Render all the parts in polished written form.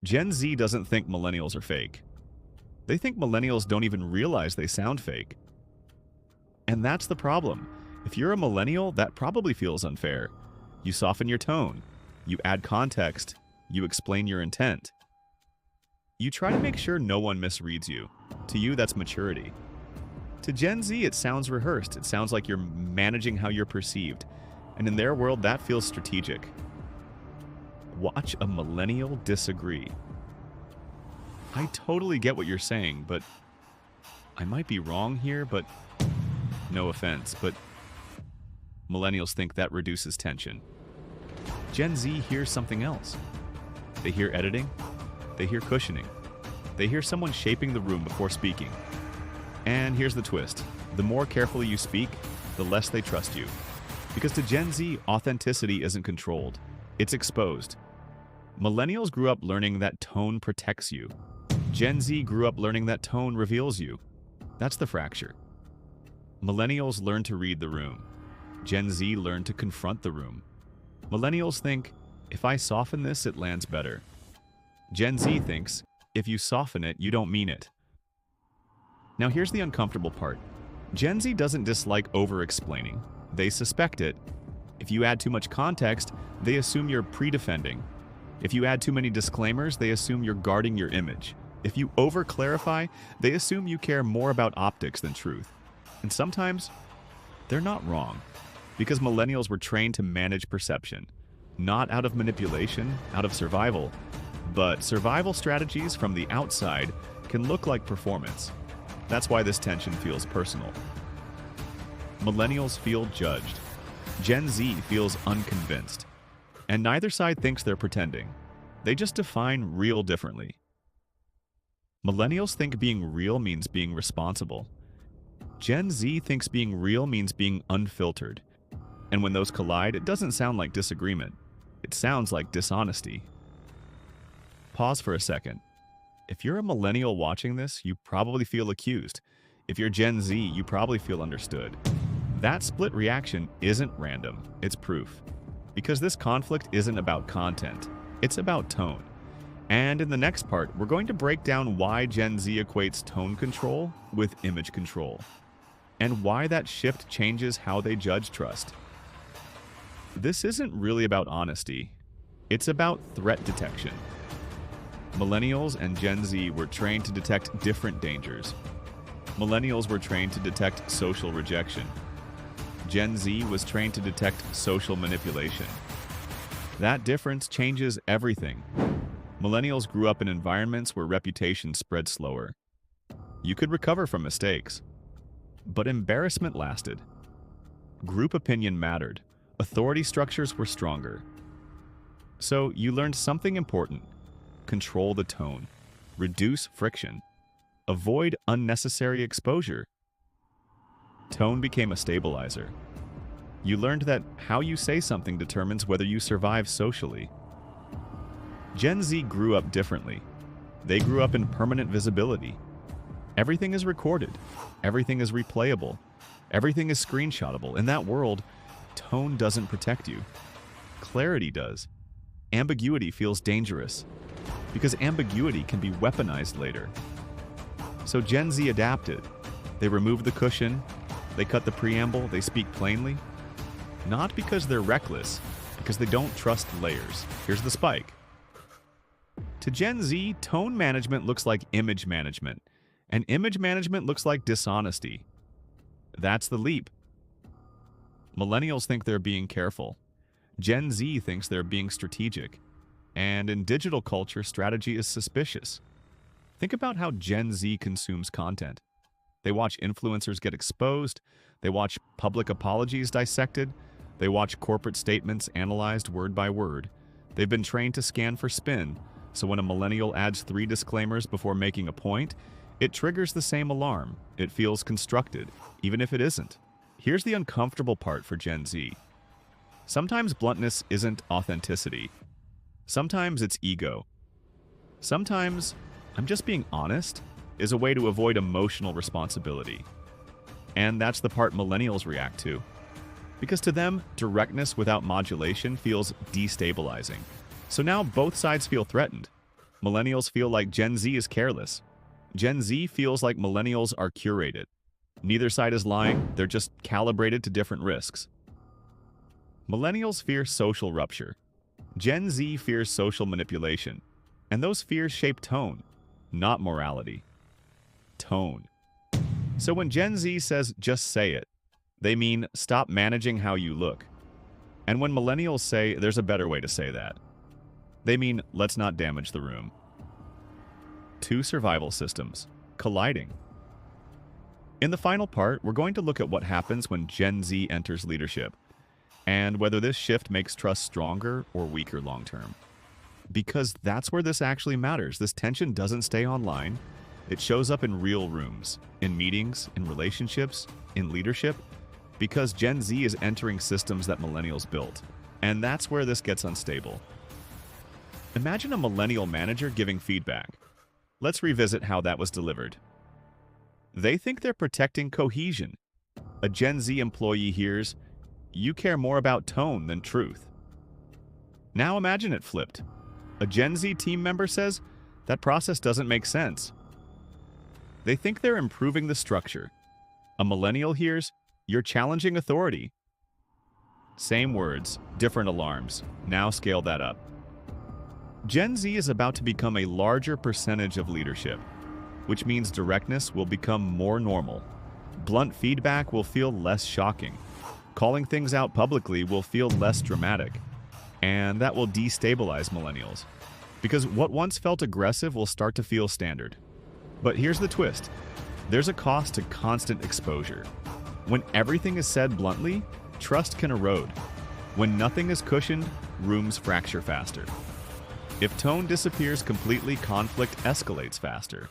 Gen Z doesn't think millennials are fake. They think millennials don't even realize they sound fake. And that's the problem. If you're a millennial, that probably feels unfair. You soften your tone. You add context. You explain your intent. You try to make sure no one misreads you. To you, that's maturity. To Gen Z, it sounds rehearsed. It sounds like you're managing how you're perceived. And in their world, that feels strategic. Watch a millennial disagree. I totally get what you're saying, but I might be wrong here, but no offense, but millennials think that reduces tension. Gen Z hears something else. They hear editing. They hear cushioning. They hear someone shaping the room before speaking. And here's the twist. The more carefully you speak, the less they trust you. Because to Gen Z, authenticity isn't controlled. It's exposed. Millennials grew up learning that tone protects you. Gen Z grew up learning that tone reveals you. That's the fracture. Millennials learn to read the room. Gen Z learned to confront the room. Millennials think, if I soften this, it lands better. Gen Z thinks, if you soften it, you don't mean it. Now here's the uncomfortable part. Gen Z doesn't dislike over-explaining. They suspect it. If you add too much context, they assume you're pre-defending. If you add too many disclaimers, they assume you're guarding your image. If you over-clarify, they assume you care more about optics than truth. And sometimes, they're not wrong. Because millennials were trained to manage perception. Not out of manipulation, out of survival. But survival strategies from the outside can look like performance. That's why this tension feels personal. Millennials feel judged. Gen Z feels unconvinced. And neither side thinks they're pretending. They just define real differently. Millennials think being real means being responsible. Gen Z thinks being real means being unfiltered. And when those collide, it doesn't sound like disagreement. It sounds like dishonesty. Pause for a second. If you're a millennial watching this, you probably feel accused. If you're Gen Z, you probably feel understood. That split reaction isn't random, it's proof. Because this conflict isn't about content, it's about tone. And in the next part, we're going to break down why Gen Z equates tone control with image control, and why that shift changes how they judge trust. This isn't really about honesty, it's about threat detection. Millennials and Gen Z were trained to detect different dangers. Millennials were trained to detect social rejection. Gen Z was trained to detect social manipulation. That difference changes everything. Millennials grew up in environments where reputation spread slower. You could recover from mistakes, but embarrassment lasted. Group opinion mattered. Authority structures were stronger. So you learned something important. Control the tone. Reduce friction. Avoid unnecessary exposure. Tone became a stabilizer. You learned that how you say something determines whether you survive socially. Gen Z grew up differently. They grew up in permanent visibility. Everything is recorded. Everything is replayable. Everything is screenshotable. In that world, tone doesn't protect you. Clarity does. Ambiguity feels dangerous, because ambiguity can be weaponized later. So Gen Z adapted. They removed the cushion, they cut the preamble, they speak plainly. Not because they're reckless, because they don't trust layers. Here's the spike. To Gen Z, tone management looks like image management, and image management looks like dishonesty. That's the leap. Millennials think they're being careful. Gen Z thinks they're being strategic. And in digital culture, strategy is suspicious. Think about how Gen Z consumes content. They watch influencers get exposed. They watch public apologies dissected. They watch corporate statements analyzed word by word. They've been trained to scan for spin, so when a millennial adds 3 disclaimers before making a point, it triggers the same alarm. It feels constructed, even if it isn't. Here's the uncomfortable part for Gen Z. Sometimes bluntness isn't authenticity. Sometimes it's ego. Sometimes, I'm just being honest, is a way to avoid emotional responsibility. And that's the part millennials react to. Because to them, directness without modulation feels destabilizing. So now both sides feel threatened. Millennials feel like Gen Z is careless. Gen Z feels like millennials are curated. Neither side is lying, they're just calibrated to different risks. Millennials fear social rupture. Gen Z fears social manipulation. And those fears shape tone, not morality. Tone. So when Gen Z says, just say it, they mean stop managing how you look. And when millennials say there's a better way to say that, they mean let's not damage the room. Two survival systems colliding. In the final part, we're going to look at what happens when Gen Z enters leadership and whether this shift makes trust stronger or weaker long term. Because that's where this actually matters. This tension doesn't stay online. It shows up in real rooms, in meetings, in relationships, in leadership, because Gen Z is entering systems that millennials built. And that's where this gets unstable. Imagine a millennial manager giving feedback. Let's revisit how that was delivered. They think they're protecting cohesion. A Gen Z employee hears, "You care more about tone than truth." Now imagine it flipped. A Gen Z team member says, "That process doesn't make sense." They think they're improving the structure. A millennial hears, "You're challenging authority." Same words, different alarms. Now scale that up. Gen Z is about to become a larger percentage of leadership, which means directness will become more normal. Blunt feedback will feel less shocking. Calling things out publicly will feel less dramatic. And that will destabilize millennials, because what once felt aggressive will start to feel standard. But here's the twist. There's a cost to constant exposure. When everything is said bluntly, trust can erode. When nothing is cushioned, rooms fracture faster. If tone disappears completely, conflict escalates faster.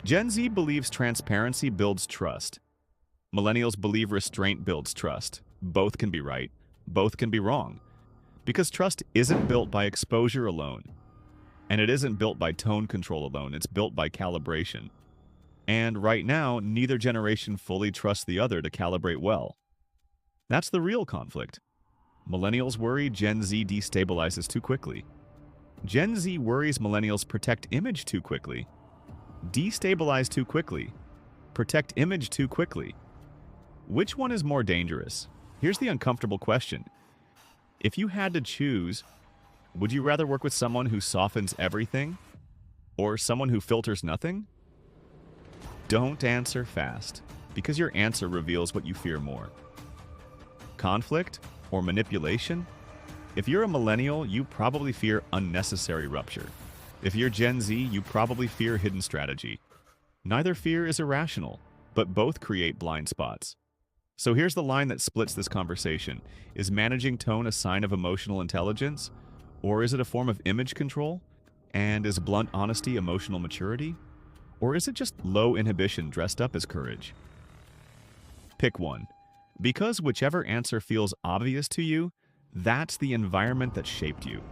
Gen Z believes transparency builds trust. Millennials believe restraint builds trust. Both can be right. Both can be wrong. Because trust isn't built by exposure alone. And it isn't built by tone control alone. It's built by calibration. And right now, neither generation fully trusts the other to calibrate well. That's the real conflict. Millennials worry Gen Z destabilizes too quickly. Gen Z worries millennials protect image too quickly. Destabilize too quickly. Protect image too quickly. Which one is more dangerous? Here's the uncomfortable question. If you had to choose, would you rather work with someone who softens everything or someone who filters nothing? Don't answer fast, because your answer reveals what you fear more. Conflict or manipulation? If you're a millennial, you probably fear unnecessary rupture. If you're Gen Z, you probably fear hidden strategy. Neither fear is irrational, but both create blind spots. So here's the line that splits this conversation. Is managing tone a sign of emotional intelligence? Or is it a form of image control? And is blunt honesty emotional maturity? Or is it just low inhibition dressed up as courage? Pick one. Because whichever answer feels obvious to you, that's the environment that shaped you.